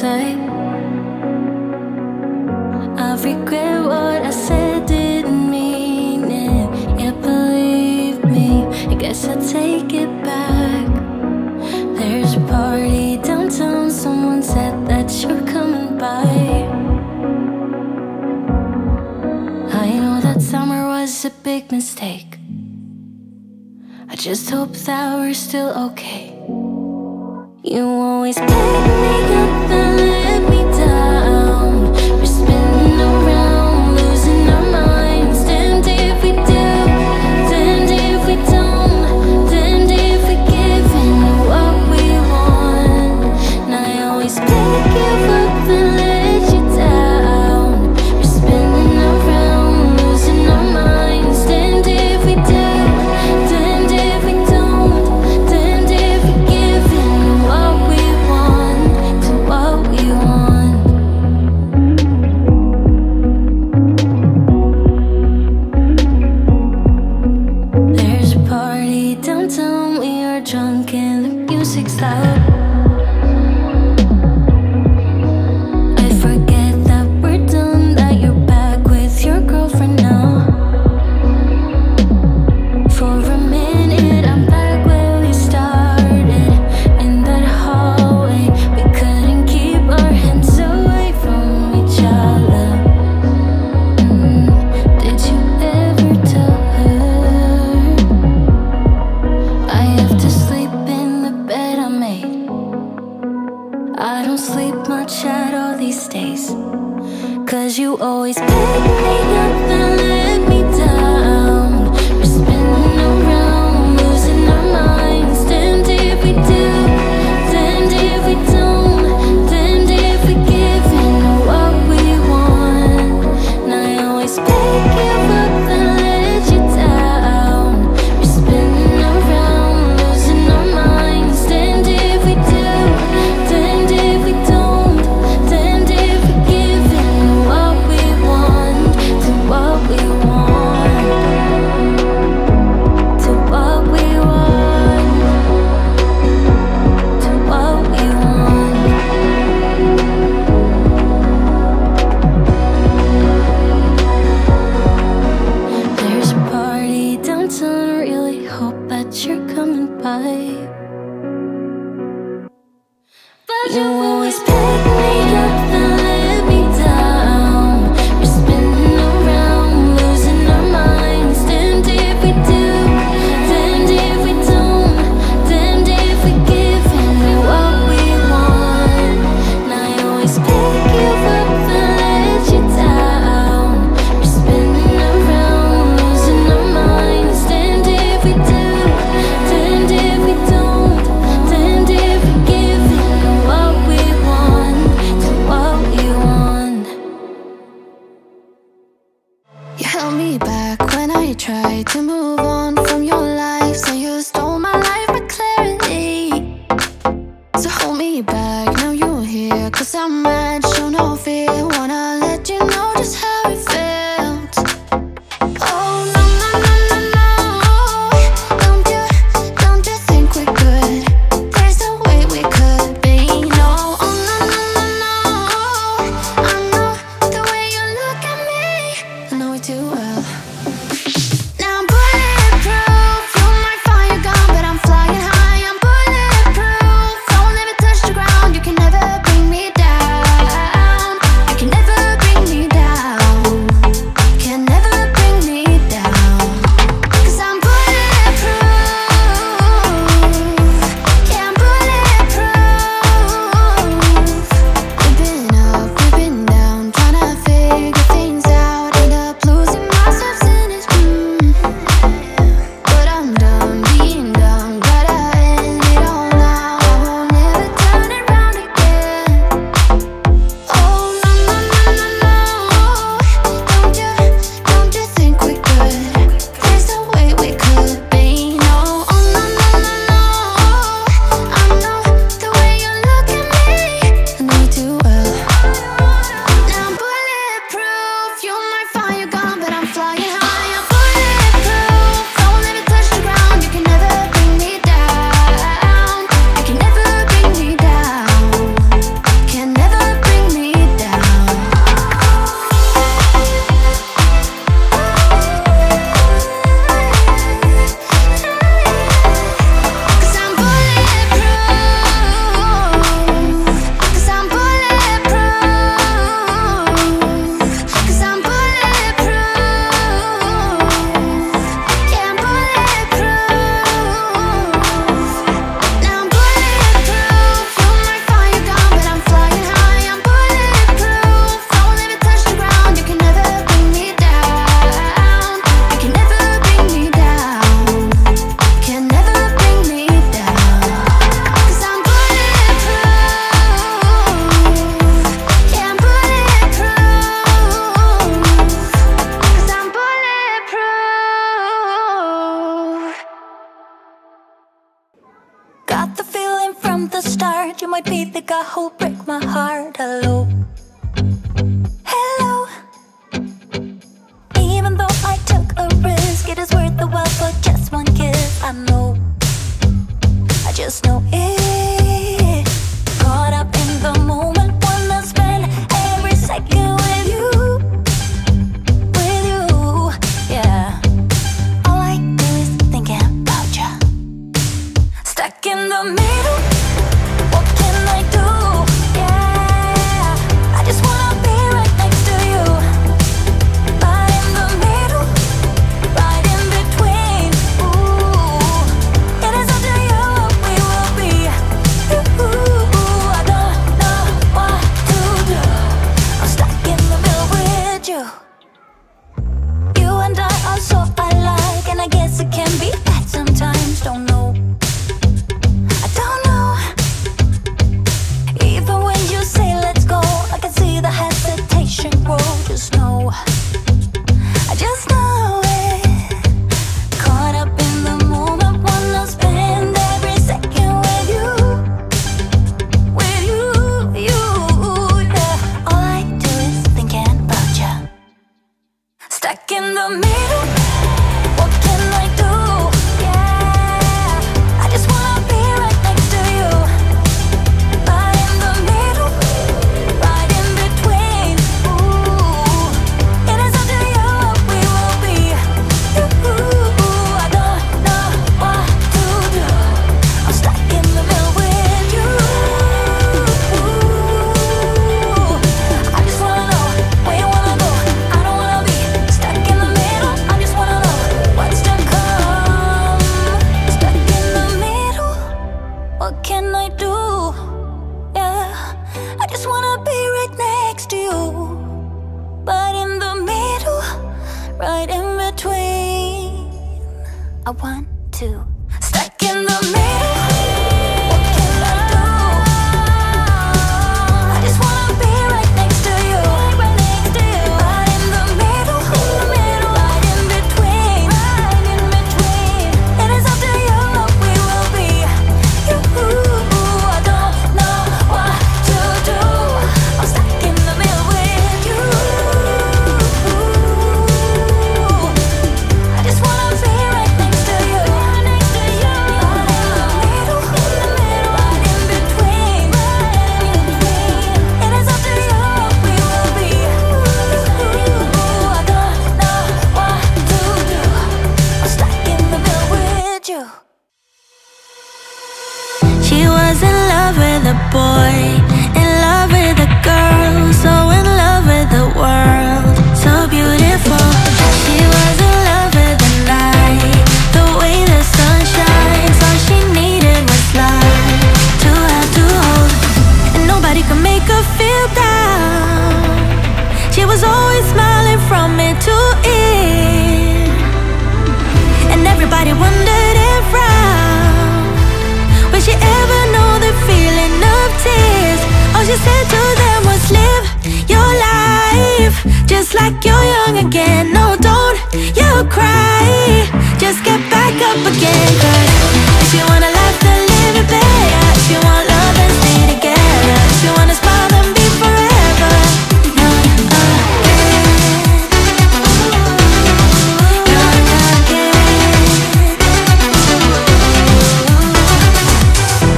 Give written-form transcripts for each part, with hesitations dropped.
say. I regret what I said, didn't mean it. Yeah, believe me, I guess I'll take it back. There's a party downtown, someone said that you're coming by. I know that summer was a big mistake. I just hope that we're still okay. You always pick me up and let me down. We're spinning around, losing our minds. Damned if we do, damned if we don't, damned if we give in to what we want. And I always pick you up and let you down. We're spinning around, losing our minds. Damned if we do, damned if we don't, damned if we give in to what we want, to what we want. There's a party downtown, we are drunk and the music's loud. I forget that we're done, that you're back with your girlfriend now. For a minute I'm back where we started, in that hallway. We couldn't keep our hands away from each other. Did you ever tell her? I have to sleep in the bed I made. I don't sleep much at all these days, 'cause you always pick me up and let me down. We're spinning around, losing our minds. Damned if we do, damned if we don't, damned if we give in to what we want. And I always pick you up and let you down. We're spinning around, losing our minds. Damned if we do, damned if we don't, damned if we give in to what we want, to what we want, to what we want, to what we want. There's a party downtown, I really hope that you're coming by. But you always pick me up and let me down. We're spinning around, losing our minds. Damned if we do, damned if we don't, damned if we give in to what we want. And I always pick you up and let you down. We're spinning around, losing our minds. Damned if we do, damned if we don't, damned if we give in to what we want, to what from the start. You might be the guy who'll break my heart. Hello, hello. Even though I took a risk, it is worth the while for just one kiss. I know, I just know it. Caught up in the moment, wanna spend every second with you, yeah. All I do is thinking about you. Stuck in the middle, what can I do? Yeah, I just wanna be right next to you. Right in the middle, right in between. Ooh, it is up to you what we will be. Ooh, I don't know what to do. I'm stuck in the middle with you. You and I are so alike, and I guess it can be bad sometimes. Don't know, I don't know. Even when you say let's go, I can see the hesitation grow. Just know, I just know it. Caught up in the moment, wanna spend every second with you, yeah. All I do is thinking about you. Stuck in the middle, what can I do? Yeah, I just wanna be right next to you. Right in the middle, right in between. Ooh, it is up to you what we will be. Ooh, I don't know what to do. I'm stuck in the middle with you. I just wanna know where you wanna go. I don't wanna be stuck in the middle. I just wanna know what's to come. Stuck in the middle, what can I do? Yeah, I just wanna be right next to you. But in the middle, right in between, I want to. Stuck in the middle, what can I do? I just wanna be right next to you. Right next to you. Right in the middle, right in between, right in between. It is up to you what we will be. I don't know what to do. I'm stuck in the middle with you. I just wanna be right next to you. Right next to you. Right in the middle, right in between, right in between. It is up to you what we will be. I don't know what to do. I'm stuck in the middle with you. She was in love with a boy, in love with a girl, so in love with the world, so beautiful. She was in love with the night, the way the sun shines. All she needed was love to have to hold, and nobody could make her feel down. She was always smiling from ear to ear, and everybody wondered if round would she ever know the feeling of tears. All she said to them was live your life just like you're young again. No, don't you cry, just get back up again. 'Cause if you wanna laugh, then live it better. If you want love, then stay together. If you wanna smile, then be forever young again. Young again.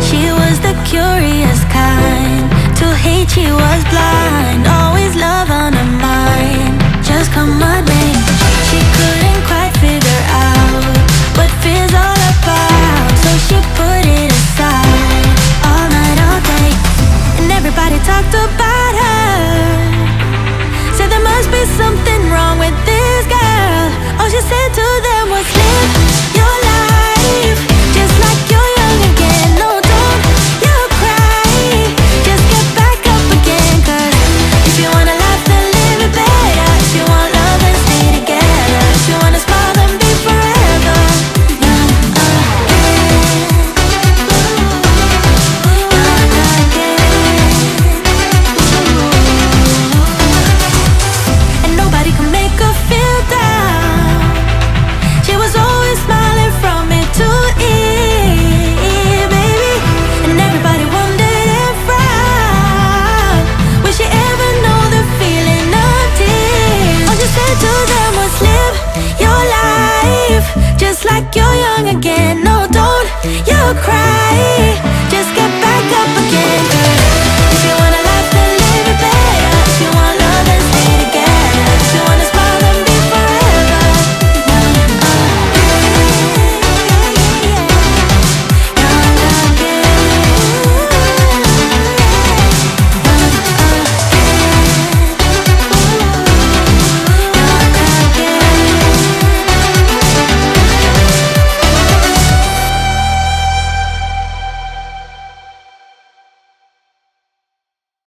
She was the curious kind, to hate she was blind, always love on her mind, just come what may. She couldn't quite figure out like you're young again. No,